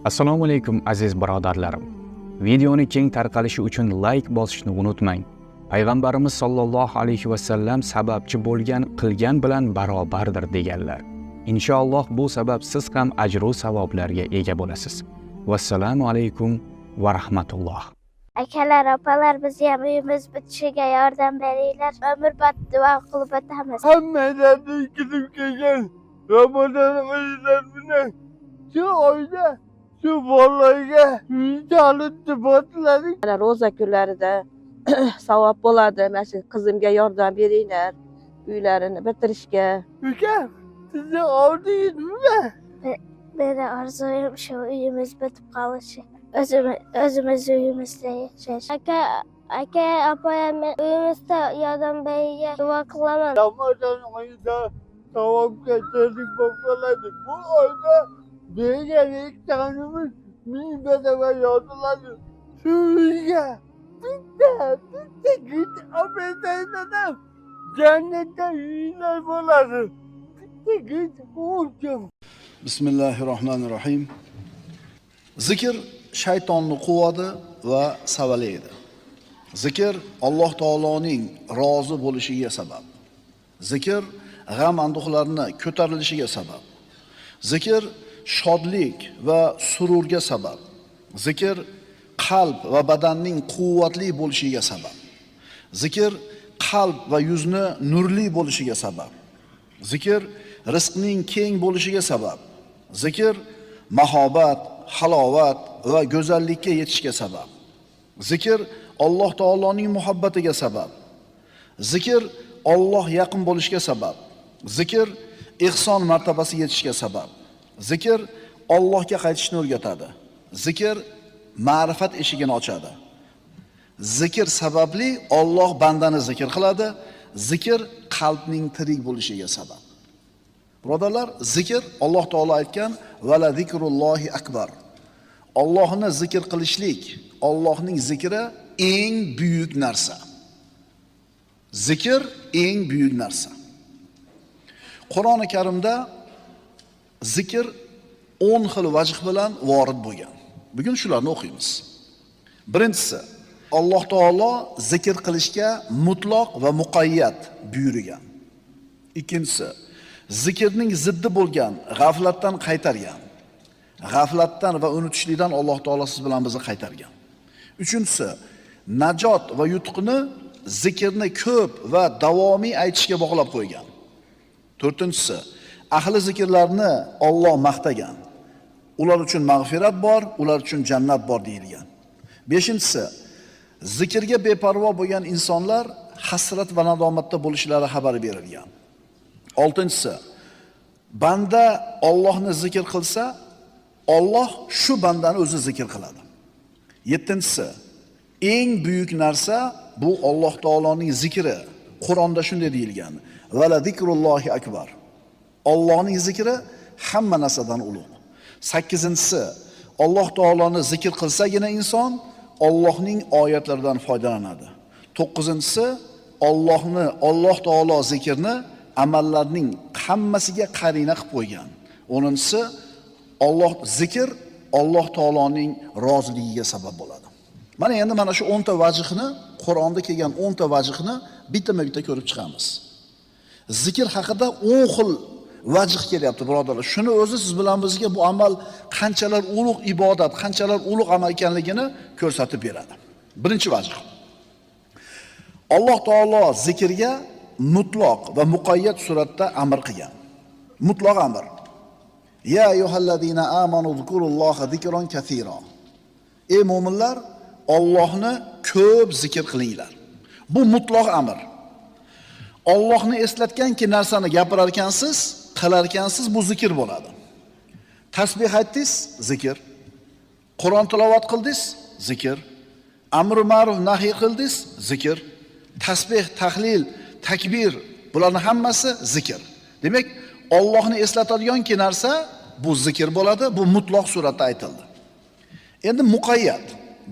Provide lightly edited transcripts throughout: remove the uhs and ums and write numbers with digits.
Assalomu alaykum aziz birodarlarim. Videoni keng tarqalishi uchun like bosishni unutmang. Payg'ambarimiz sollallohu alayhi va sallam sababchi bo'lgan qilgan bilan barobardir deganlar. Inshaalloh bu sabab siz ham ajr va savoblarga ega bo'lasiz. Vassalomu alaykum va rahmatulloh. Akalar, opalar, bizni ham uyimiz bitishiga yordam beringlar. Umrbod duo qilib o'tamiz. Hammalarni kirib kelgan Ramazon oyidan bilan shu oyda shu bolalarga uychalikni boshladik. Mana ro'za kunlarida savob bo'ladi. Mana shu qizimga yordam beringlar, uylarini bitirishga. Uka, sizni oldingizmi? Meni orzuyim shu uyimiz bitib qolishi. O'zimiz uyimizda yashash. Aka, opam uyimizda yordam beriga duo qilaman. Ramazon oyida savobga terdik boshladik. Bu oyda bergan ehtonimiz ming baravar yoziladi. Shu uyga bitta git obedaynam jannatda uylar bo'ladi. Bitta git o'lchim. Bismillahirrohmanirrohim. Zikr shaytonning quvvati va savalaydi. Zikr Alloh taoloning rozi bo'lishiga sabab. Zikr g'am anduhlarni ko'tarilishiga sabab. Zikr shodlik va sururga sabab. Zikr qalb va badanning quvvatli bo'lishiga sabab. Zikr qalb va yuzni nurli bo'lishiga sabab. Zikr rizqning keng bo'lishiga sabab. Zikr mahobat, halovat va go'zallikka yetishga sabab. Zikr Alloh taoloning muhabbatiga sabab. Zikr Alloh yaqin bo'lishga sabab. Zikr ihson martabasiga yetishga sabab. Zikr Allohga qaytishni o'rgatadi. Zikr ma'rifat eshigini ochadi. Zikr sababli Alloh bandani zikr qiladi. Zikr qalbning tirik bo'lishiga sabab. Birodarlar, zikr Alloh taolo aytgan vala zikrullohi akbar. Allohni zikr qilishlik, Allohning zikri eng buyuk narsa. Zikr eng buyuk narsa. Qur'oni Karimda zikr 10 xil vajh bilan vorid bo'lgan. Bugun shularni o'qiymiz. Birinchisi, Alloh taolo zikr qilishga mutlaq va muqayyat buyurgan. Ikkinchisi, zikrning ziddi bo'lgan g'aflatdan qaytargan. G'aflatdan va unutishlikdan Alloh taolo siz bilan bizni qaytargan. Uchinchisi, najot va yutuqni zikrni ko'p va davomiy aytishga bog'lab qo'ygan. To'rtinchisi, ahli zikrlarni Alloh maqtagan. Ular uchun mag'firat bor, ular uchun jannat bor deyilgan. Beshinchisi, zikrga beparvo bo'lgan insonlar hasrat va nadomatda bo'lishlari xabar berilgan. Oltinchisi, banda Allohni zikr qilsa, Alloh shu bandani o'zi zikr qiladi. Yettinchisi, eng buyuk narsa bu Alloh taoloning zikri. Qur'onda shunday deyilgan: "Va la zikrullohi akbar." Allohning zikri hamma narsadan ulug'. Sakkizinchisi, Alloh taoloni zikr qilsagina inson Allohning oyatlaridan foydalanadi. To'qqizinchisi, Alloh taolo zikrni amallarning hammasiga qarina qilib qo'ygan. 10-si, zikr Alloh taoloning roziligiga sabab bo'ladi. Mana endi mana shu 10 ta vajhni, Qur'onda kelgan 10 ta vajhni bitta-bitta ko'rib chiqamiz. Zikr haqida 10 xil vajh kelyapti, birodarlar. Shuni o'zi siz bilan bizga bu amal qanchalar ulug' ibodat, qanchalar ulug' amal ekanligini ko'rsatib beradi. Birinchi vajh. Alloh taolo zikrga mutlaq va muqayyat suratda amr qilgan. Mutlaq amr. Ya ayyuhallazina amanu zkurulloha zikron kaseera. Ey mu'minlar, Allohni ko'p zikr qilinglar. Bu mutlaq amr. Allohni eslatganki narsani gapirar ekansiz, qilar ekansiz, bu zikr bo'ladi. Tasbih aytdingiz, zikr. Qur'on tilovat qildingiz, zikr. Amr ma'ruf nahiy qildingiz, zikr. Tasbih, tahlil, takbir, bularning hammasi zikr. Demak, Allohni eslatadiganki narsa bu zikr bo'ladi, bu mutlaq suratda aytildi. Endi muqayyat,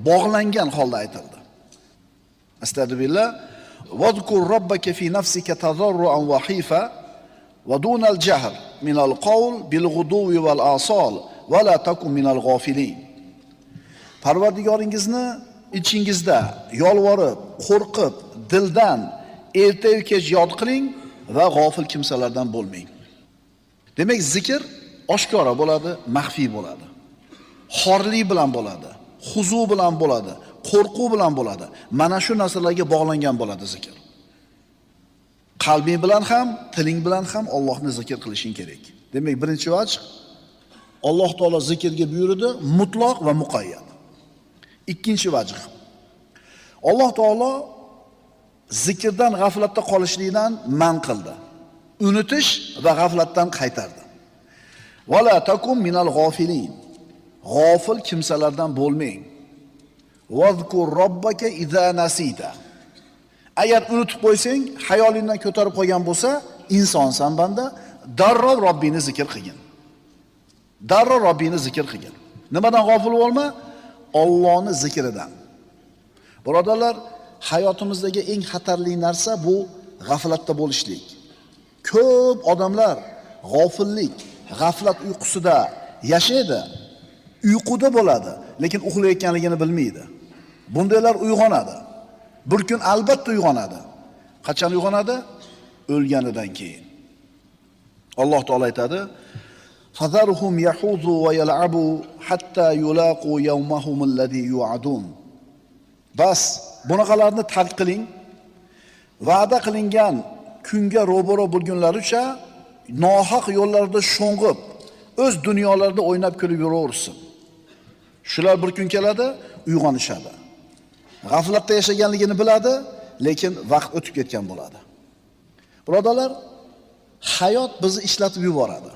bog'langan holda aytildi. Astagfirullah. Wadkur robbaka fi nafsika tadarruan wa hifa wa dunal jahr min al-qawl bil ghuduwi wal asal va la takum minal g'ofilin. Parvardigoringizni ichingizda yolvorib, qo'rqib, dildan erta-yu kech yod qiling va g'ofil kimsalardan bo'lmang. Demak, zikr oshkora bo'ladi, maxfiy bo'ladi. Xorlik bilan bo'ladi, huzu bilan bo'ladi, qo'rquv bilan bo'ladi. Mana shu narsalarga bog'langan bo'ladi zikr. Qalbing bilan ham, tiling bilan ham Allohni zikr qilishing kerak. Demak, birinchi vajh Alloh taolo zikrga buyurdi, mutlaq va muqayyad. Ikkinchi vajh. Alloh taolo zikrdan g'aflatda qolishlikdan man qildi. Unutish va g'aflatdan qaytardi. Vala takum minal g'ofilin. G'ofil kimsalardan bo'lmang. Vazkur robbaka idza nasita. Agar unutib qo'ysang, xayolingdan ko'tarib qo'ygan bo'lsa, insonsan banda, darrov Robbini zikr qilgin. Darrov Robbini zikr qilgin. Nimadan g'ofil bo'lma? Allohning zikridan. Birodarlar, hayotimizdagi eng xatarli narsa bu g'aflatda bo'lishlik. Ko'p odamlar g'ofillik, g'aflat uyqusida yashaydi. Uyquda bo'ladi, lekin uxlayotganligini bilmaydi. Bundaylar uyg'onadi. Bir kun albatta uyg'onadi. Qachon uyg'onadi? O'lganidan keyin. Alloh taolay aytadi: "Fazarhum yahuzu va yal'abu hatta yulaqu yawmahum alladhi yu'adun." Bas, bunaqalarni tark qiling. Va'da qilingan kunga ro'baro bo'lgunlaricha nohaq yo'llarda sho'ng'ib, o'z dunyolarida o'ynab kulib yuraversin. Shular bir kun keladi, uyg'onishadi. G'aflatda yashaganligini biladi, lekin vaqt o'tib ketgan bo'ladi. Birodarlar, hayot bizni ishlatib yuboradi.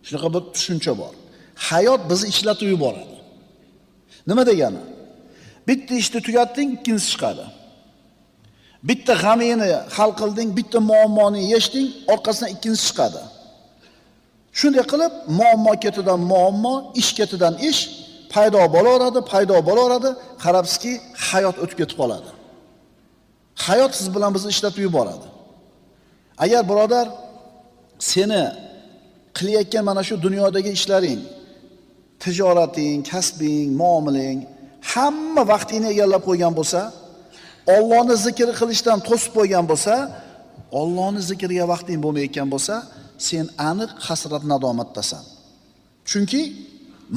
Shunaqa bir tushuncha bor. Hayot bizni ishlatib yuboradi. Nima degani? Bitta ishni tugatding, ikkinchisi chiqadi. Bitta g'amingni hal qilding, bitta muammoni yechding, orqasidan ikkinchisi chiqadi. Shunday qilib, muammo ketidan muammo, ish ketidan ish paydo bo'laveradi, qarabsizki, hayot o'tib ketib qoladi. Hayot siz bilan bizni ishlatib yuboradi. Agar birodar seni qilayotgan mana shu dunyodagi ishlaring, tijorating, kasbing, muomalang hamma vaqtingni egallab qo'ygan bo'lsa, Allohni zikr qilishdan to'sib qo'ygan bo'lsa, Allohni zikriga vaqting bo'lmayotgan bo'lsa, sen aniq hasrat nadomatdasan. Chunki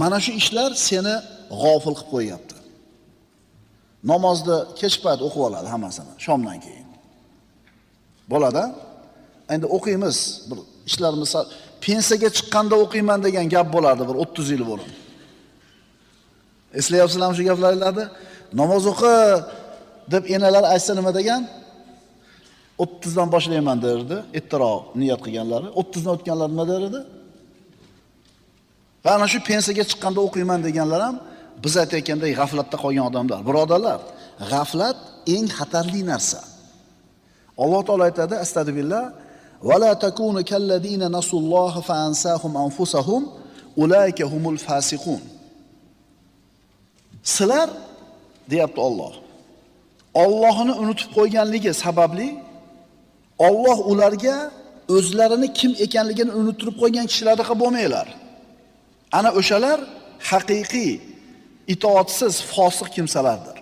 mana shu ishlar seni g'ofil qilib qo'yapti. Namozni kech payt o'qib oladi hammasini, shomdan keyin. Bo'ladi. Endi o'qiymiz, bir ishlarimiz pensiyaga chiqqanda o'qiyman degan gap bo'lardi bir 30 yil burun. Eslayapsizlarmi shu gaplarni? Namoz o'qi deb enalar aytsa nima degan? 30 dan boshlayman derdi, ertaroq niyat qilganlari. 30 dan o'tganlar nima derdi? Va ana shu pensiyaga chiqqanda o'qiyman deganlar ham biz aytayotgandek g'aflatda qolgan odamlar. Birodarlar, g'aflat eng xatarli narsa. Alloh taolo aytadi: "Astagfirullah va la takunu kalladina nasulloha fa ansahum anfusahum ulaika humul fasiqun." Sizlar deyapti Alloh. Allohni unutib qo'yganligi sababli Alloh ularga o'zlarini kim ekanligini unuttirib qo'ygan kishilarga bo'lmanglar. Ana o'shalar haqiqiy itoatsiz fosiq kimsalardir.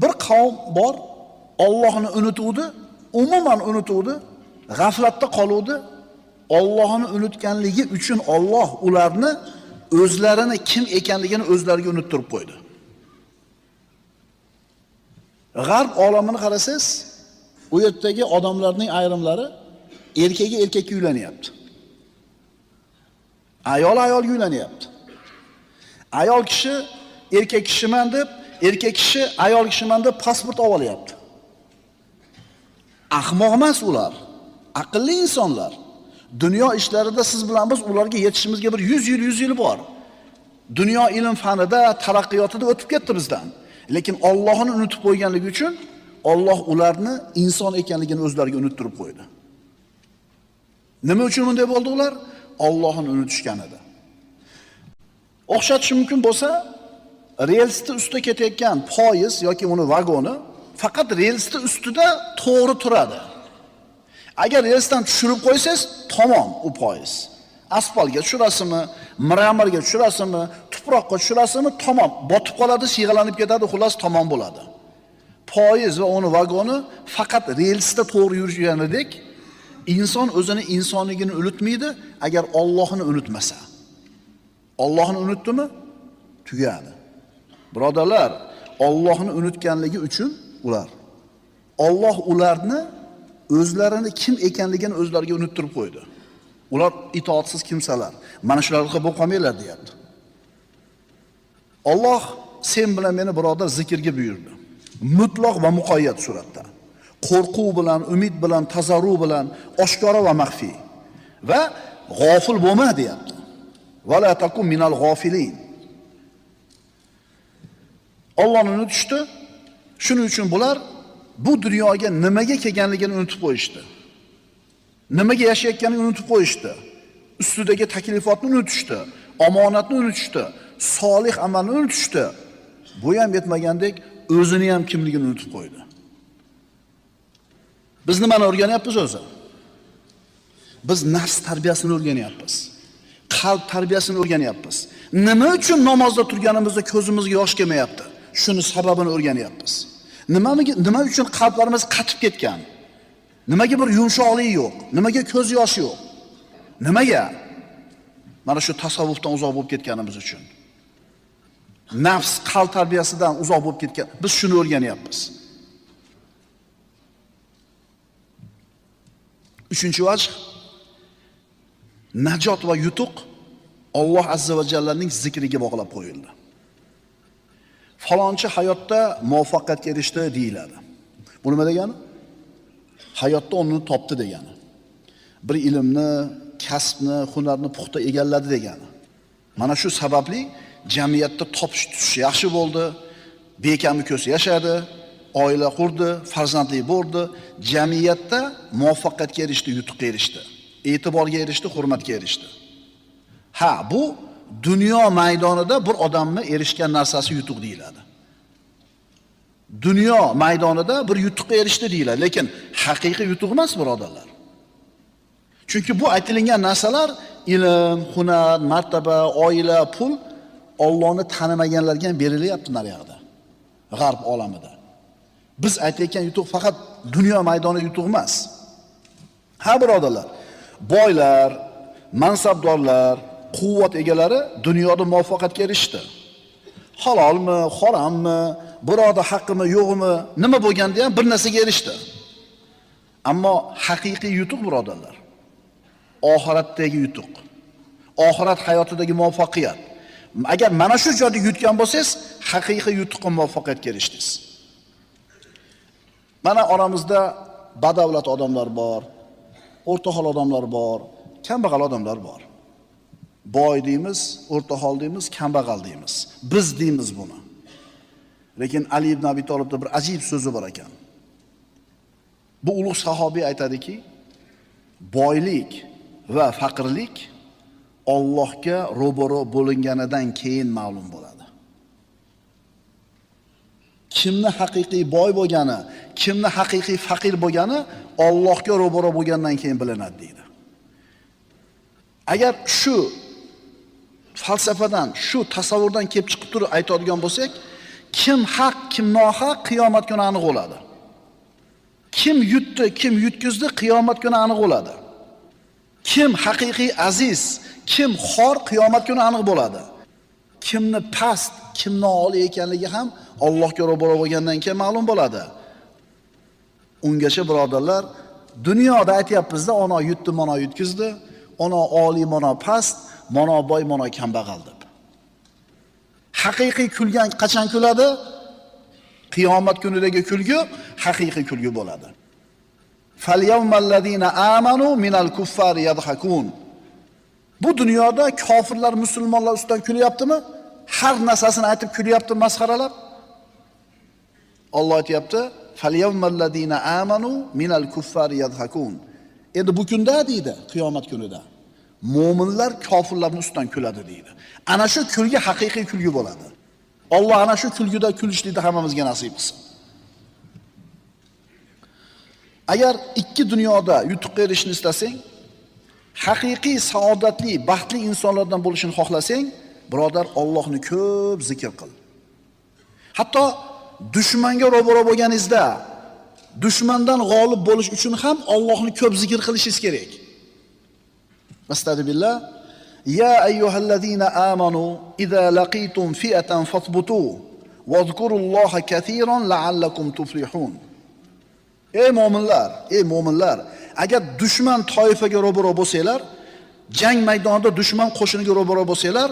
Bir qavm bor, Allohni unutuvdi, umuman unutuvdi, g'aflatda qoluvdi. Allohni unutganligi uchun Alloh ularni o'zlarini kim ekanligini o'zlariga unuttirib qo'ydi. G'arb olamini qarasangiz, u yerdagi odamlarning ayrimlari erkagi erkakka uylanyapti. Ayol ayolga uylanyapti. Ayol kishi erkak kishiman deb, erkak kishi ayol kishiman deb pasport olyapti. Ahmoq emas ular, aqlli insonlar. Dunyo ishlarida siz bilan biz ularga yetishimizga bir 100 yil bor. Dunyo ilm fanida, taraqqiyotida o'tib ketdi bizdan. Lekin Allohni unutib qo'yganligi uchun Alloh ularni inson ekanligini o'zlariga unuttirib qo'ydi. Nima uchun bunday bo'ldi ular? Allohni unutishgan edi. O'xshatish mumkin bo'lsa, relsning ustida ketayotgan poyezd yoki uni vagoni faqat relsning ustida to'g'ri turadi. Agar relsdan tushirib qo'ysangiz, tamom u poyezd. asfaltga tushirasizmi, mramorga tushirasizmi, tuproqqa tushirasizmi, tamom, botib qoladi, siyg'alanib ketadi, xullas tamom bo'ladi. Poyez va uni vagoni faqat relsda to'g'ri yurganidek, inson o'zini insonligini unutmaydi agar Allohni unutmasa. Allohni unutdimi? Tugadi. Birodarlar, Allohni unutganligi uchun ular Alloh ularni o'zlarini kim ekanligini o'zlariga unuttirib qo'ydi. Ular itoatsiz kimsalar. Mana shularga bo'lib qolmanglar deyapti. Alloh sen bilan meni birodar zikrga buyurdi. Mutlaq va muqayyat suratda. Qo'rquv bilan, umid bilan, tazarru bilan, oshkora va maxfiy. Va g'ofil bo'lma deyapti. Va la takum minal g'ofilin. Allohni unutishdi. Shuning uchun bular bu dunyoga nimaga kelganligini unutib qo'yishdi. Nimaga yashayotganligini unutib qo'yishdi. Ustidagi taklifotni unutishdi, omonatni unutishdi, solih amalni unutishdi. Bu ham yetmagandek o'zini ham kimligini unutib qo'ydi. Biz nimani o'rganyapmiz o'zi? Biz nafs tarbiyasini o'rganyapmiz. Qalb tarbiyasini o'rganyapmiz. Nima uchun namozda turganimizda ko'zimizga yosh kelmayapti? Shuni sababini o'rganyapmiz. Nima uchun qalblarimiz qatib ketgan? Nimaga bir yumshoqlik yo'q? Nimaga ko'z yoshi yo'q? Nimaga? Mana shu tasavvufdan uzoq bo'lib ketganimiz uchun. Nafs, qalb tarbiyasidan uzoq bo'lib ketgan. Biz shuni o'rganyapmiz. Uchinchi vajh, najot va yutuq Alloh azza va jallaning zikriga bog'lab qo'yildi. Falonchi hayotda muvaffaqiyatga erishdi deyiladi. Bu nima degani? Hayotda uni topdi degani. Bir ilmni, kasbni, hunarni puxta egalladi degani. Mana shu sababli jamiyatda topish tutish yaxshi bo'ldi, bekami ko'z yashadi, oila qurdi, farzandli bo'ldi, jamiyatda muvaffaqiyatga erishdi, yutuqqa erishdi, e'tiborga erishdi, hurmatga erishdi. Ha, bu dunyo maydonida bir odamni erishgan narsasi yutuq deyiladi. Dunyo maydonida bir yutuqqa erishdi deyiladi, lekin haqiqiy yutuq emas, birodarlar. Chunki bu aytilgan narsalar ilm, hunar, martaba, oila, pul Allohni tanimaganlarga ham berilyapti naryoqda, g'arb olamida. Biz aytayotgan yutuq faqat dunyo maydonida yutuq emas. Ha birodarlar, boylar, mansabdorlar, quvvat egalari dunyoda muvaffaqiyatga erishdi. Halolmi, harommi, biroda haqqimi, yo'qmi, nima bo'lganda ham bir narsaga erishdi. Ammo haqiqiy yutuq birodarlar, oxiratdagi yutuq, oxirat hayotidagi muvaffaqiyat. Agar mana shu joyda yutgan bo'lsangiz, haqiqiy yutuqqa muvaffaqiyatga erishdingiz. Mana oramizda badavlat odamlar bor, o'rtahol odamlar bor, kambag'al odamlar bor. Boy deymiz, o'rtahol deymiz, kambag'al deymiz. Biz deymiz buni. Lekin Ali ibn Abi Talibda bir ajib so'zi bor ekan. Bu ulug' sahobiy aytadiki, boylik va faqirlik Allohga ro'baro bo'linganidan keyin ma'lum bo'ladi. Kimni haqiqiy boy bo'lgani, kimni haqiqiy faqir bo'lgani Allohga ro'baro bo'lgandan keyin bilinadi deydi. Agar shu falsafadan, shu tasavvurdan kelib chiqib turib aytadigan bo'lsak, kim haq, kim nohaq qiyomat kuni aniq bo'ladi. Kim yutdi, kim yutkizdi qiyomat kuni aniq bo'ladi. Kim haqiqiy aziz, kim xor qiyomat kuni aniq bo'ladi. Kimni past, kimni oliy ekanligi ham Allohga ro'baro bo'lgandan keyin ma'lum bo'ladi. Ungacha birodarlar, dunyoda aytyapmiz-da, ona yutdi, mana yutkizdi, ona oliy, mana past, mana boy, mana kambag'al deb. Haqiqiy kulgan qachon kuladi? Qiyomat kunidagi kulgu haqiqiy kulgu bo'ladi. Falyawmallazina amanu minal kuffari yadhakun. Bu dunyoda kofirlar musulmonlar ustidan kulyaptimi? Har narsasini aytib kulyapti, masxaralab. Alloh aytayapti, falyawmallazina amanu minal kuffari yadhakun. Endi bu kunda deydi, qiyomat kunida mo'minlar kofirlarning ustidan kuladi deydi. Ana shu kulgi haqiqiy kulgi bo'ladi. Alloh ana shu kulgida kulishlikni hammamizga nasib qilsin. Agar ikki dunyoda yutuqqa erishishni istasang, haqiqiy saodatli, baxtli insonlardan bo'lishini xohlasang, birodar, Allohni ko'p zikr qil. Hatto dushmanga ro'baro bo'lganingizda, dushmandan g'olib bo'lish uchun ham Allohni ko'p zikr qilishingiz kerak. Astagfirullah. Ya ayyuhallazina amanu idza laqitum fi'atan fathbutu wazkurulloha katiran la'allakum tuflihun. Ey mu'minlar, agar dushman toifaga ro'baro bo'lsanglar, jang maydonida dushman qo'shiniga ro'baro bo'lsanglar,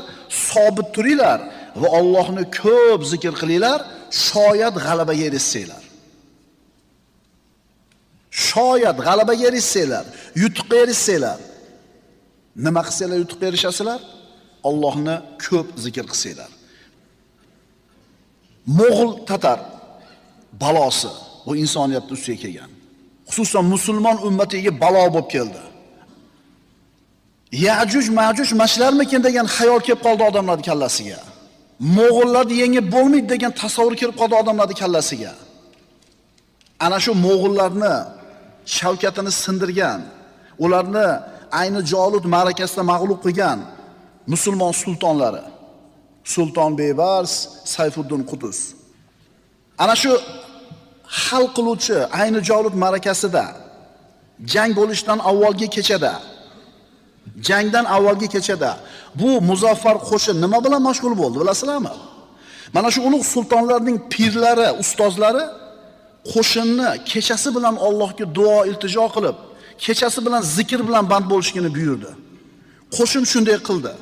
sobit turinglar va Allohni ko'p zikr qilinglar, shoyat g'alabaga erishsanglar. Shoyat g'alabaga erishsanglar, yutuqqa erishsanglar. Nima qilsanglar yutuqqa erishasizlar? Allohni ko'p zikr qilsanglar. Mo'g'ul tatar balosi bu insoniyatning ustiga kelgan. Xususan musulmon ummatiga balo bo'lib keldi. Ya'juj Ma'juj mashlarmikin degan xayol kelib qoldi odamlarning kallasiga. Mo'g'ullarni yengib bo'lmaydi degan tasavvur kelib qoldi odamlarning kallasiga. Ana shu mo'g'ullarni shavkatini sindirgan, ularni ayni Jolut ma'rakasida mag'lub qilgan musulmon sultonlari, Sulton Bebars, Sayfuddin Qudus. Ana shu hal qiluvchi ayni Jolut ma'rakasida jang bo'lishdan avvalgi kechada, jangdan avvalgi kechada bu muzaffar qo'shin nima bilan mashg'ul bo'ldi, bilasizlarmi? Mana shu ulug' sultonlarning pirlari, ustozlari qo'shinni kechasi bilan Allohga duo iltijo qilib, kechasi bilan zikr bilan band bo'lishini buyurdi. Qo'shin shunday qildi.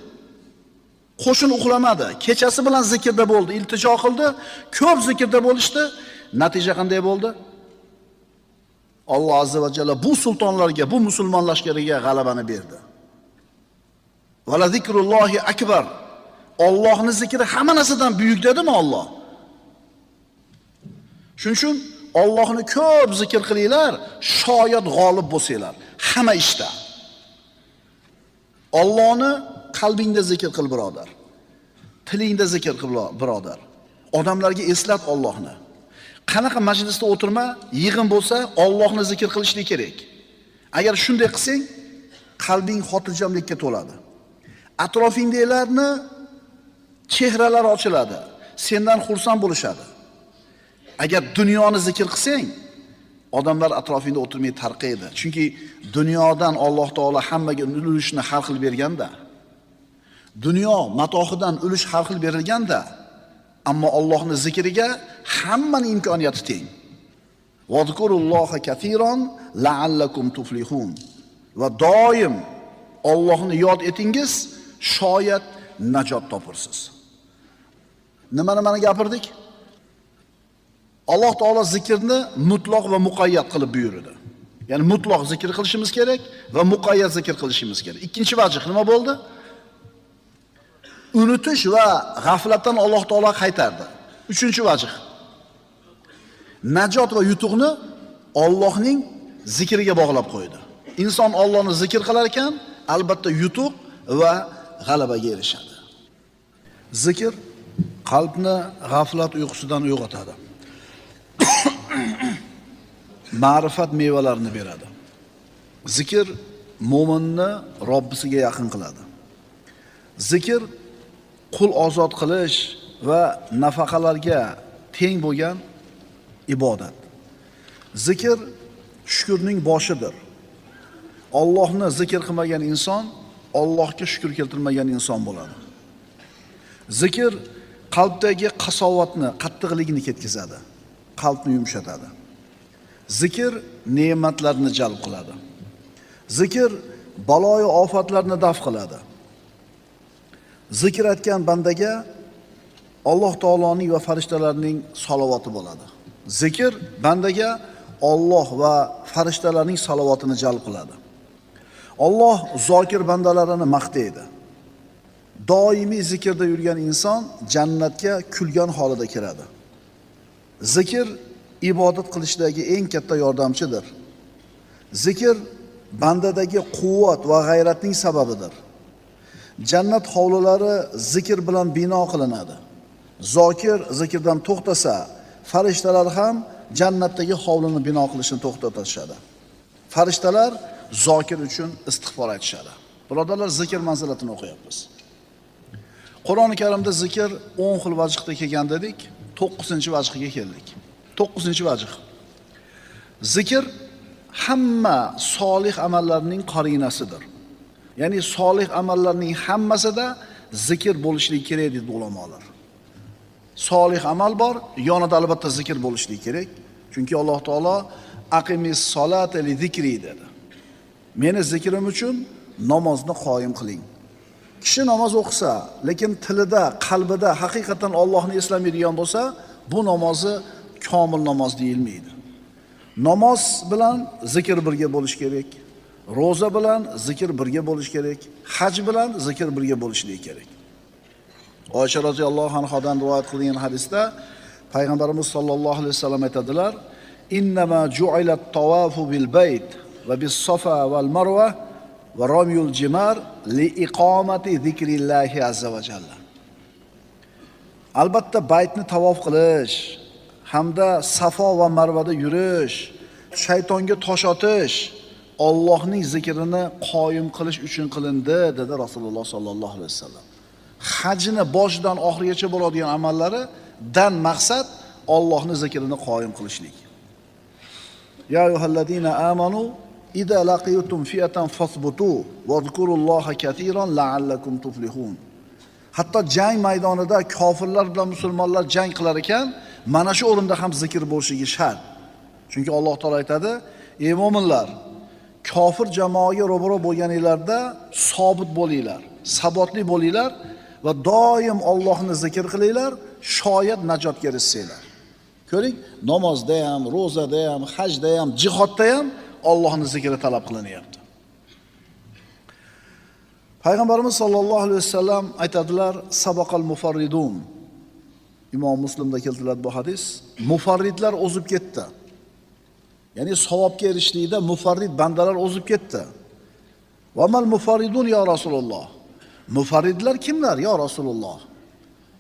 Qo'shin uxlamadi, kechasi bilan zikrda bo'ldi, iltijo qildi, ko'p zikrda bo'lishdi. Natija qanday bo'ldi? Alloh azza va jalla bu sultonlarga, bu musulmon lashkariga g'alabani berdi. Va la zikrullohi akbar. Allohning zikri hamma narsadan buyuk dedimi Alloh? Shuning uchun Allohni ko'p zikr qilinglar, shoyat g'olib bo'lsanglar hamma ishda. Allohni qalbingda zikr qil birodar. Tilingda zikr qil birodar. Odamlarga eslat Allohni. Qanaqa majlisda o'tirma, yig'in bo'lsa Allohni zikr qilishlik kerak. Agar shunday qilsang, qalbing xotirjamlikka to'ladi. Atrofingdagilarni chehralari ochiladi. Sendan xursand bo'lishadi. Agar dunyoni zikr qilsang, odamlar atrofingda o'tirmay tarqaydi. Chunki dunyodan Alloh taolo hammaga ulushni har xil berganda, dunyo matohidan ulush har xil berilganda, ammo Allohning zikriga hammaning imkoniyati teng. Vazkurulloha katiran la'allakum tuflihun. Va doim Allohni yod etingiz, shoyat najot topursiz. Nimani gapirdik? Alloh taolo zikrni mutlaq va muqayyat qilib buyurdi. Ya'ni mutlaq zikr qilishimiz kerak va muqayyat zikr qilishimiz kerak. Ikkinchi vajh nima bo'ldi? Unutish va g'aflatdan Alloh taolo qaytardi. Uchinchi vajh. Najot va yutuqni Allohning zikriga bog'lab qo'ydi. Inson Allohni zikr qilar ekan, albatta yutuq va g'alabaga erishadi. Zikr qalbni g'aflat uyqusidan uyg'otadi. Ma'rifat mevalarini beradi. Zikr mo'minni Robbisiga yaqin qiladi. Zikr qul ozod qilish va nafaqalarga teng bo'lgan ibodat. Zikr shukrning boshidir. Allohni zikr qilmagan inson Allohga shukr keltirmagan inson bo'ladi. Zikr qalbdagi qasovatni, qattiqligini ketkazadi. Qalbni yumshatadi. Zikr ne'matlarni jalb qiladi. Zikr baloyi ofatlarni daf qiladi. Zikr etgan bandaga Alloh taoloning va farishtalarning salovati bo'ladi. Zikr bandaga Alloh va farishtalarning salovatini jalb qiladi. Alloh zokir bandalarini maqtaydi. Doimiy zikrda yurgan inson jannatga kulgan holida kiradi. Zikr ibodat qilishdagi eng katta yordamchidir. Zikr bandadagi quvvat va g'ayratning sababidir. Jannat hovlilari zikr bilan bino qilinadi. Zokir zikrdan to'xtasa, farishtalar ham jannatdagi hovlini bino qilishni to'xtatishadi. Farishtalar zokir uchun istig'for aytishadi. Birodarlar, zikr manzilatini o'qiyapmiz. Qur'oni Karimda zikr 10 xil vajhda kelgan dedik, 9-vajhga keldik. 9-vajh. Zikr hamma solih amallarning qarinasidir. Ya'ni solih amallarning hammasida zikr bo'lishligi kerak dedi ulamolar. Solih amal bor, yonida albatta zikr bo'lishligi kerak. Chunki Alloh taolo aqimis solata li zikri dedi. Meni zikrim uchun namozni qoyim qiling. Kishi namoz o'qisa, lekin tilida, qalbida haqiqatan Allohni eslamaydigan bo'lsa, bu namozi komil namoz deyilmaydi. Namoz bilan zikr birga bo'lish kerak. Roza bilan zikr birga bo'lish kerak. Haj bilan zikr birga bo'lishligi kerak. Oysha roziyallohu anhodan rivoyat qilingan hadisda Payg'ambarimiz sollallohu alayhi vasallam aytadilar: "Innama ju'ilat tawafu bil bayt va bis safa val marwa va ramyul jimar li iqomati zikrillahi azza va jalla." Albatta baytni tavof qilish hamda Safo va Marvada yurish, shaytonga tosh otish Allohning zikrini qoyim qilish uchun qilindi dedi Rasululloh sollallohu alayhi vasallam. Hajni boshidan oxirigacha bo'ladigan amallari dan maqsad Allohning zikrini qoyim qilishlik. Ya ayyuhallazina amanu idza laqitum fi'atan fasbutu va zkurulloha katiran la'allakum tuflihun. Hatto jang maydonida kofirlar bilan musulmonlar jang qilar ekan, mana shu o'rinda ham zikr bo'lishligi shart. Chunki Alloh taolo aytadi: "Ey mu'minlar, kofir jamoaga ro'baro bo'lganinglarda sobit bo'linglar, sabotli bo'linglar va doim Allohni zikr qilinglar, shoyat najotga erishsanglar." Ko'ring, namozda ham, ro'zada ham, hajda ham, jihodda ham Allohning zikri talab qilinyapti. Payg'ambarimiz sollallohu alayhi vasallam aytadilar: "Sabaqal mufarridun." Imom Muslimda keltiriladi bu hadis. Mufarridlar o'zib ketdi. Ya'ni savobga erishishlikda mufarrid bandalar o'zib ketdi. Va mal mufarridun ya Rasululloh. Mufarridlar kimlar ya Rasululloh?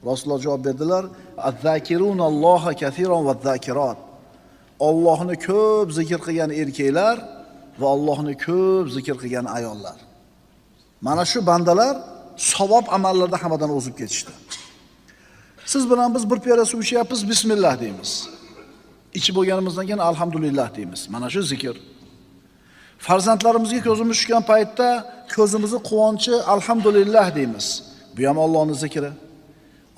Rasululloh javob berdilar: "Az-zakirunalloha katiran va zakirat." Allohni ko'p zikr qilgan erkaklar va Allohni ko'p zikr qilgan ayollar. Mana shu bandalar savob amallarda hammadan o'zib ketishdi. Siz bilan biz bir piyola suv ichyapmiz, bismillah deymiz. Ichib bo'lganimizdan keyin alhamdulillah deymiz. Mana shu zikr. Farzandlarimizga ko'zimiz tushgan paytda ko'zimizni quvonchi alhamdulillah deymiz. Bu ham Allohning zikri.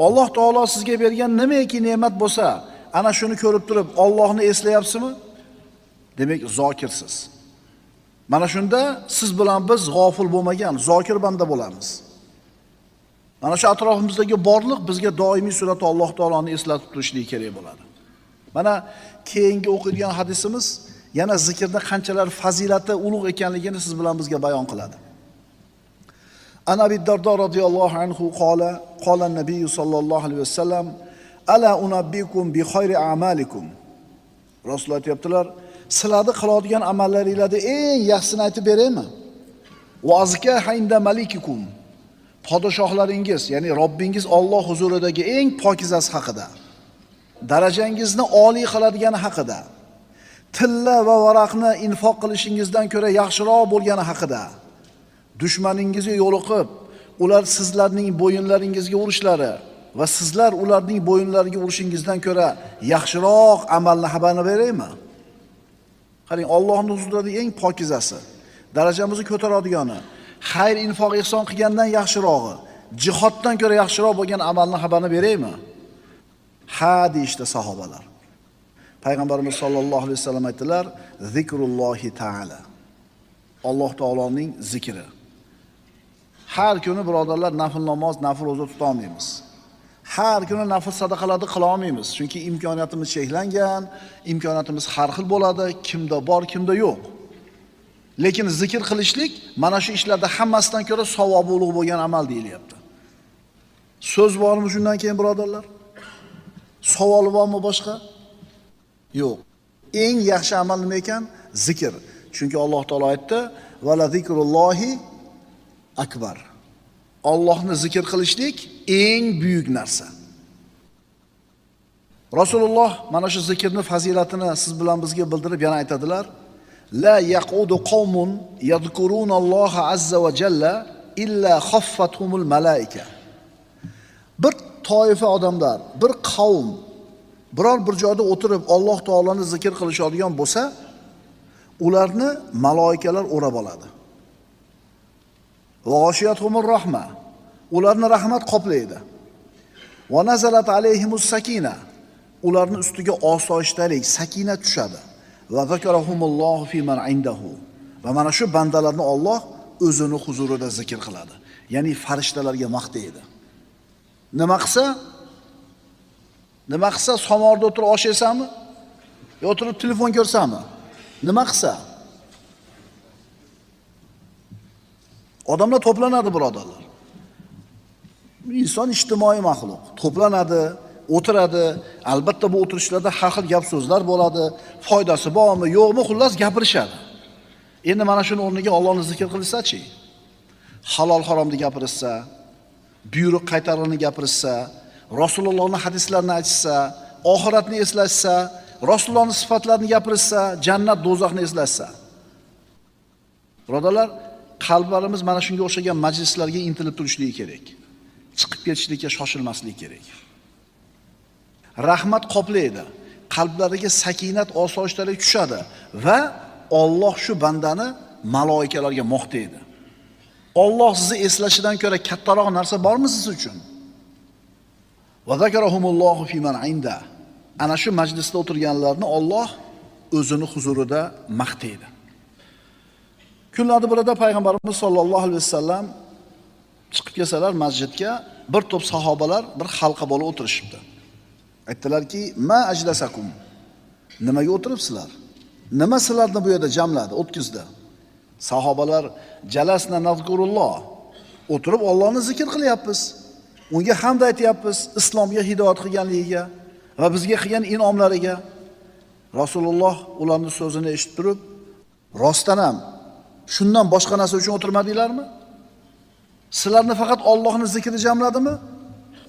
Alloh taolo sizga bergan nimaiki ne'mat bo'lsa, ana shuni ko'rib turib Allohni eslayapsizmi? Demak, zokirsiz. Mana shunda siz bilan biz g'ofil bo'lmagan zokir banda bo'lamiz. Mana shu atrofimizdagi borliq bizga doimiy suratda Alloh taoloni eslatib turishligi kerak bo'ladi. Mana keyingi o'qilgan hadisimiz yana zikrda qanchalar fazilati ulug' ekanligini siz bilan bizga bayon qiladi. Ana Abi Dardo radhiyallohu anhu qala an-nabiy sallallohu alayhi vasallam: "Ala unabbikum bi khayri a'malikum." Rasululloh aytibdilar: "Sizlarni qiladigan amallaringizda eng yaxshisini aytib beraymi? Va azkaha inda malikikum." Podshohlaringiz, ya'ni Robbingiz Alloh huzuridagi eng pokizasi haqida, darajangizni oliy qiladigani haqida, tilla va varaqni infoq qilishingizdan ko'ra yaxshiroq bo'lgani haqida, dushmaningizga yo'liqib, ular sizlarning bo'yinlaringizga urishlari va sizlar ularning bo'yinlariga urishingizdan ko'ra yaxshiroq amalni xabarini beraymi? Qarang, Allohning huzuridagi eng pokizasi, darajamizni ko'taradigani, xayr infoq ihson qilgandan yaxshirog'i, jihoddan ko'ra yaxshiroq bo'lgan amalni xabarini beraymi? Ha deyishdi sahobalar. Payg'ambarimiz sollallohu alayhi vasallam aytdilar: "Zikrullohi taala." Alloh taoloning zikri. Har kuni birodarlar nafl namoz, nafl roza tuta olmaymiz. Har kuni nafl sadaqalarni qila olmaymiz, chunki imkoniyatimiz cheklangan, imkoniyatimiz har xil bo'ladi, kimda bor, kimda yo'q. Lekin zikr qilishlik mana shu ishlarda hammasidan ko'ra savobi ulug' bo'lgan amal deyilyapti. So'z bormi shundan keyin birodarlar? Savol bormi boshqa? Yo'q. Eng yaxshi amal nima ekan? Zikr. Chunki Alloh taolo aytdi: "Va la zikrullohi akbar." Allohni zikr qilishlik eng buyuk narsa. Rasululloh mana shu zikrning fazilatini siz bilan bizga bildirib yana aytadilar: La yaqudu qawmun yadhkuruna Alloha azza va jalla illa khaffathumul malaika. Bir toifa odamlar, bir qavm biror bir joyda o'tirib Alloh taoloni zikr qilishadigan bo'lsa, ularni maloikalar o'rab oladi. Va g'ashiyatuhumur rahma. Ularni rahmat qoplaydi. Va nazalat alayhimus sakina. Ularni ustiga osoyishtalik, sakina tushadi. Va zakarahumullohu fi man indahu. Va mana shu bandalarni Alloh o'zini huzurida zikr qiladi. Ya'ni farishtalarga maqtaydi. Nima qilsa somorda o'tirib osh yesammi? Yo o'tirib telefon ko'rsammi? Nima qilsa? Odamlar to'planadi, birodarlar. Inson ijtimoiy maxluq. To'planadi, o'tiradi. Albatta bu o'tirishlarda har xil gap so'zlar bo'ladi. Foydasi bormi, yo'qmi, xullas gapirishadi. Endi mana shuni o'rniga Allohni zikr qilsa-chi? Halol haromni gapirsa, buyruq qaytarini gapirsa, Rasulullohning hadislarini aytsa, oxiratni eslashsa, Rasulullohning sifatlarini gapirsa, jannat, do'zaxni eslashsa. Birodarlar, qalblarimiz mana shunga o'xshagan majlislarga intilib turishligi kerak. Chiqib ketishlikka shoshilmaslik kerak. Rahmat qoplaydi, qalblariga sakinat, osoyishtalik tushadi va Alloh shu bandani maloikalarga maqtaydi. Alloh sizni eslashidan ko'ra kattaroq narsa bormi siz uchun? Va zakarahumullohu fi man inda. Ana shu majlisda o'tirganlarni Alloh o'zini huzurida maqtaydi. Kunlarda birida payg'ambarimiz sollallohu alayhi vasallam chiqib kelsalar masjidga, bir to'p sahobalar bir halqa bo'lib o'tirishibdi. Aytdilarki, "Ma ajlasakum?" Nimaga o'tiribsizlar? Nima sizlarni bu yerda jamladi, o'tkizdi? Sahobalar jalasna nazkurulloh. O'tirib Allohni zikr qilyapmiz. Unga hamd aytyapmiz, islomga hidoyat qilganligiga va bizga qilgan inomlariga. Rasululloh ularning so'zini eshitib turib, "Rostdan ham shundan boshqa narsa uchun o'tirmadinglarmi? Sizlarni faqat Allohning zikri jamladimi?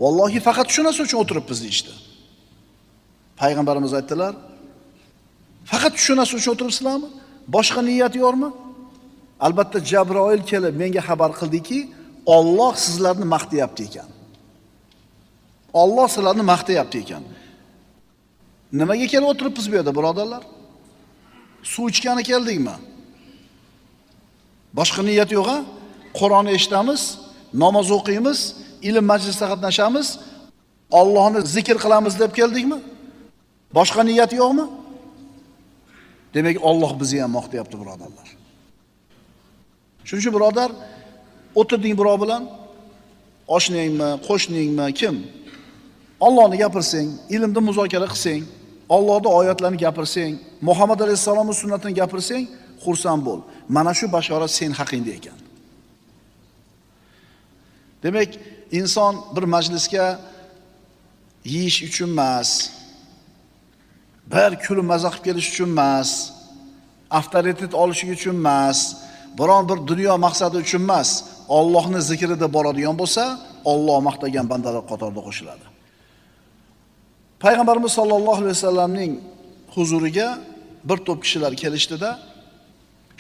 Vallohi faqat shu narsa uchun o'tiribmiz" deydi. Payg'ambarimiz aytdilar, "Faqat shu narsa uchun o'tiribsizlarmi? Boshqa niyat yo'qmi?" Albatta Jabroil kelib menga xabar qildiki, Alloh sizlarni maqtayapti ekan. Alloh sizlarni maqtayapti ekan. Nimaga kelib o'tiribmiz bu yerda, birodarlar? Suv ichgani keldikmi? Boshqa niyat yo'q-a? Qur'onni eshitamiz, namoz o'qiymiz, ilm majlisida qatnashamiz, Allohni zikr qilamiz deb keldikmi? Boshqa niyat yo'qmi? Demak, Alloh bizni ham maqtayapti, birodarlar. Shuning uchun birodar, o'tirding birov bilan, oshnangmi, qo'shningmi, kim? Allohni gapirsang, ilmni muzokara qilsang, Allohning oyatlarini gapirsang, Muhammad alayhisolamning sunnatini gapirsang, xursand bo'l. Mana shu bashorat sen haqingda ekan. Demak, inson bir majlisga yeyish uchun emas, bir kulib maza qilib kelish uchun emas, avtoritet olish uchun emas, biron bir dunyo maqsadi uchun emas, Allohning zikrida boradigan bo'lsa, Alloh maqtagan bandalar qatorida qo'shiladi. Payg'ambarimiz sollallohu alayhi vasallamning huzuriga bir to'p kishilar kelishdida,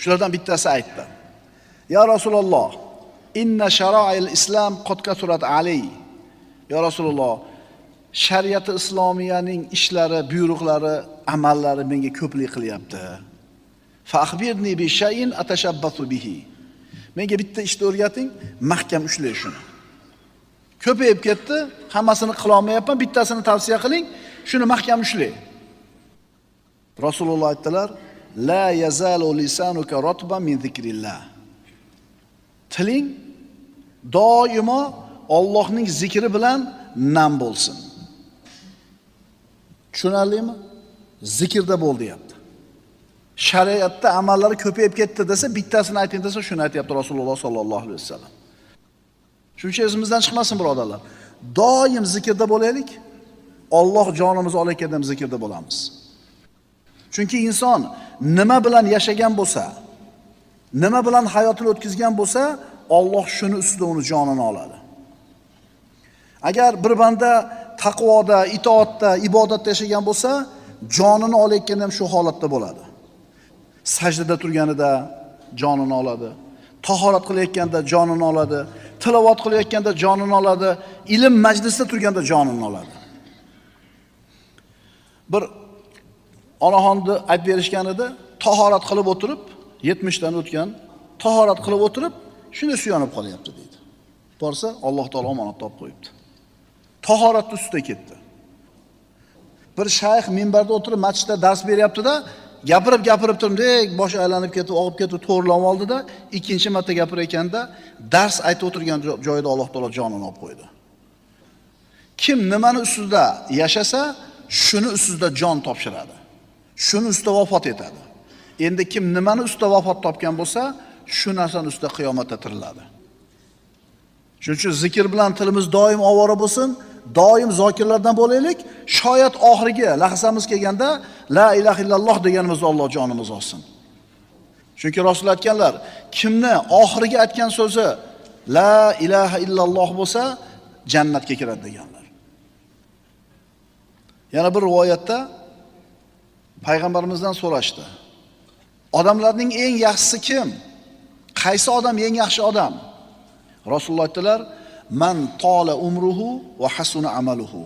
shulardan bittasi aytdi: "Ya Rasululloh, inna shara'il islam qad kasurat alay." Ya Rasululloh, shariati islomiyaning ishlari, buyruqlari, amallari menga ko'plik qilyapti. Fa akhbirni bi shay'in atashabbathu bihi. Menga bitta ishni o'rgating, mahkam ushlay shuni. Ko'payib ketdi, hammasini qila olmayapman, bittasini tavsiya qiling, shuni mahkam ushlay. Rasululloh aytdilar: "La yazalu lisanuka ratban min zikrillah." Tiling doimo Allohning zikri bilan nam bo'lsin. Tushunarlimi? Zikrda bo'l deyapti. Shariatda amallari ko'payib ketdi desa, bittasini ayting desa, shuni aytayapti Rasululloh sollallohu alayhi vasallam. Shuning uchun o'zimizdan chiqmasin, birodarlar. Doim zikrda bo'laylik. Alloh jonimizni olayotganda ham zikrda bo'lamiz. Chunki inson nima bilan yashagan bo'lsa, nima bilan hayotini o'tkazgan bo'lsa, Alloh shuni ustida uni jonini oladi. Agar bir banda taqvoda, itoatda, ibodatda yashagan bo'lsa, jonini olayotganda ham shu holatda bo'ladi. sajdada turganida jonini oladi. Tahorat qilayotganda jonini oladi. Tilovat qilayotganda jonini oladi. Ilm majlisida turganda jonini oladi. Bir onaxonni aytib berishgan edi, tahorat qilib o'tirib, 70 dan o'tgan, tahorat qilib o'tirib, shunday suyanib qolyapti deydi. Borsa, Alloh taolo omonat topib qo'yibdi. Tahorat ustida ketdi. Bir shayx minbarda o'tirib masjidda dars beryapti-da, gapirib turib, bosh aylanib ketib, og'ib ketib, to'g'rilab oldida, ikkinchi marta gapirayotganda dars aytib o'tirgan joyida Alloh taolo jonini olib qo'ydi. Kim nimani ustida yashasa, shuni ustida jon topshiradi. Shuni ustida vafot etadi. Endi kim nimani ustida vafot topgan bo'lsa, shu narsani ustida qiyomatda tiriladi. Shuning uchun zikr bilan tilimiz doim ovora bo'lsin, doim zokirlardan bo'laylik. Shoyat oxirgi lahzamiz kelganda la ilaha illalloh deganimizda Alloh jonimizni olsin. Chunki Rasul aytganlar, kimni oxirgi aytgan so'zi la ilaha illalloh bo'lsa, jannatga kiradi deganlar. Yana bir rivoyatda payg'ambarimizdan so'rashdi. Odamlarning eng yaxshisi kim? Qaysi odam eng yaxshi odam? Rasululloh aytdilar: "Man tola umruhu va hasuna amaluhu."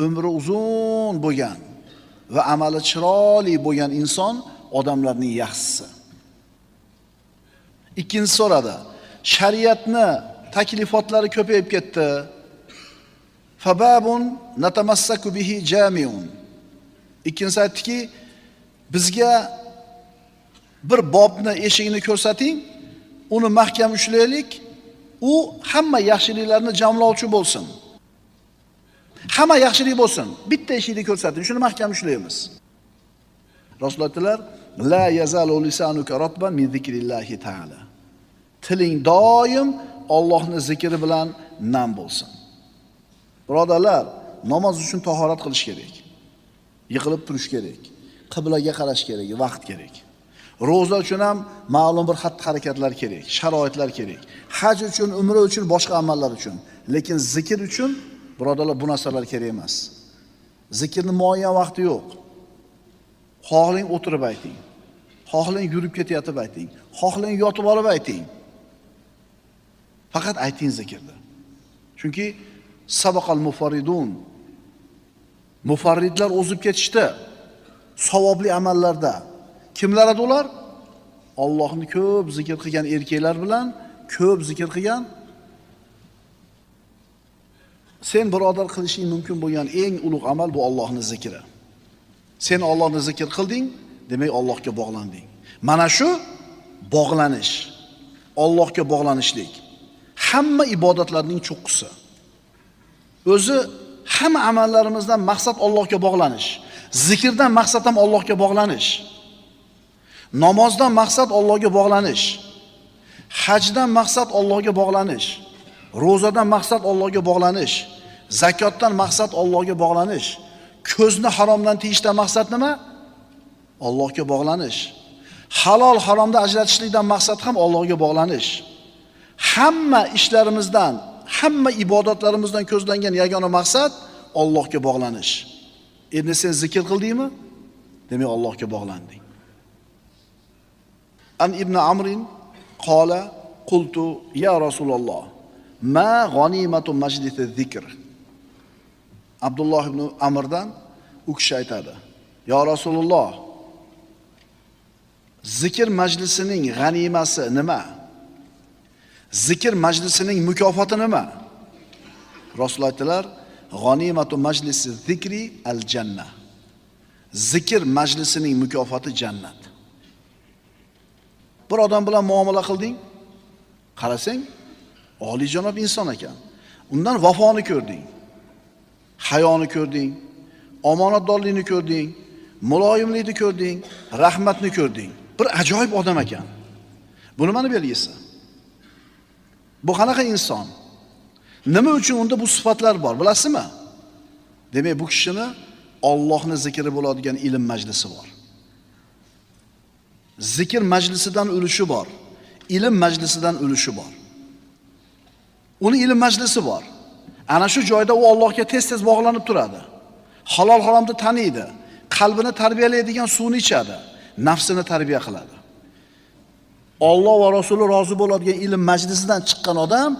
Umri uzun bo'lgan va amali chiroyli bo'lgan inson odamlarning yaxshisi. Ikkinchisi so'radi: "Shariatni taklifotlari ko'payib ketdi. Fababun natamassaku bihi jami'un." Ikkinchisi aytdiki, bizga bir bobni eshigini ko'rsating, uni mahkam ushlaylik, u hamma yaxshiliklarni jamlovchi bo'lsin. Hamma yaxshilik bo'lsin, bitta eshikni ko'rsating, shuni mahkam ushlaymiz. Rasululloh aytdilar: "La yazalu lisanuka ratban min zikrillahi ta'ala." Tiling doim Allohning zikri bilan nam bo'lsin. Birodarlar, namoz uchun tahorat qilish kerak. Yiqilib turish kerak. Qiblaga qarash kerak, vaqt kerak. Ro'za uchun ham ma'lum bir xatti-harakatlar kerak, sharoitlar kerak. Haj uchun, umra uchun, boshqa amallar uchun. Lekin zikr uchun, birodarlar, bu narsalar kerak emas. Zikrning muayyan vaqti yo'q. Xohlang o'tirib ayting. Xohlang yurib ketayotib ayting. Xohlang yotib olib ayting. Faqat ayting zikrni. Chunki sabaqal mufarridun. Mufarridlar o'zib ketishdi. Savobli amallarda. Kimlar edi ular? Allohni ko'p zikr qilgan erkaklar bilan ko'p zikr qilgan. Sen birodar qilishing mumkin bo'lgan eng ulug' amal bu Allohning zikri. Sen Allohni zikr qilding, demak Allohga bog'landing. Mana shu bog'lanish, Allohga bog'lanishlik. Hamma ibodatlarning cho'qqisi. O'zi hamma amallarimizdan maqsad Allohga bog'lanish. Zikrdan maqsad ham Allohga bog'lanish. Namozdan maqsad Allohga bog'lanish. Hajdan maqsad Allohga bog'lanish. Ro'zadan maqsad Allohga bog'lanish. Zakotdan maqsad Allohga bog'lanish. Ko'zni haromdan tiyishdan maqsad nima? Allohga bog'lanish. Halol haromda ajratishlikdan maqsad ham Allohga bog'lanish. Hamma ishlarimizdan, hamma ibodatlarimizdan ko'zlangan yagona maqsad Allohga bog'lanish. Endi sen zikr qildingmi? Demak Allohga bog'landing. An ibn Amrin qala qultu ya Rasululloh ma g'animatu majlisi zikr. Abdulloh ibn Amrdan u kishi aytadi: "Ya Rasululloh, zikr majlisining g'animasi nima? Zikr majlisining mukofoti nima?" Rasul aytdilar: "G'animatu majlisi zikri al-janna." Zikr majlisining mukofoti jannat. Bir odam bilan muomala qilding, qarasang, oliyjanob inson ekan. Undan vafoni ko'rding, hayoni ko'rding, omonatdorlikni ko'rding, muloyimlikni ko'rding, rahmatni ko'rding. Bir ajoyib odam ekan. Bu nimani belgisi? Bu qanaqa inson? Nima uchun unda bu sifatlar bor, bilasizmi? Demak, bu kishini Allohning zikri bo'ladigan ilm majlisi bor. Zikr majlisidan ulushi bor. Ilm majlisidan ulushi bor. Uni ilm majlisi bor. Ana shu joyda u Allohga tez-tez bog'lanib turadi. Halol haromni taniydi. Qalbini tarbiyalaydigan suvni ichadi. nafsini tarbiya qiladi. Alloh va Rasuli rozi bo'ladigan ilm majlisidan chiqqan odam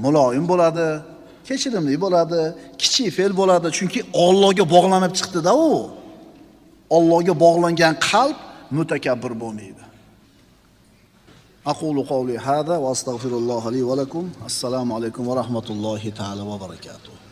muloyim bo'ladi, kechirimli bo'ladi, kichik fe'l bo'ladi, chunki Allohga bog'lanib chiqdi-da u. Allohga bog'langan qalb mutakabbir bo'lmaydi. Aqulu qawli hada va astaghfirulloh li va lakum. Assalomu alaykum va rahmatullohi ta'ala va barakatuh.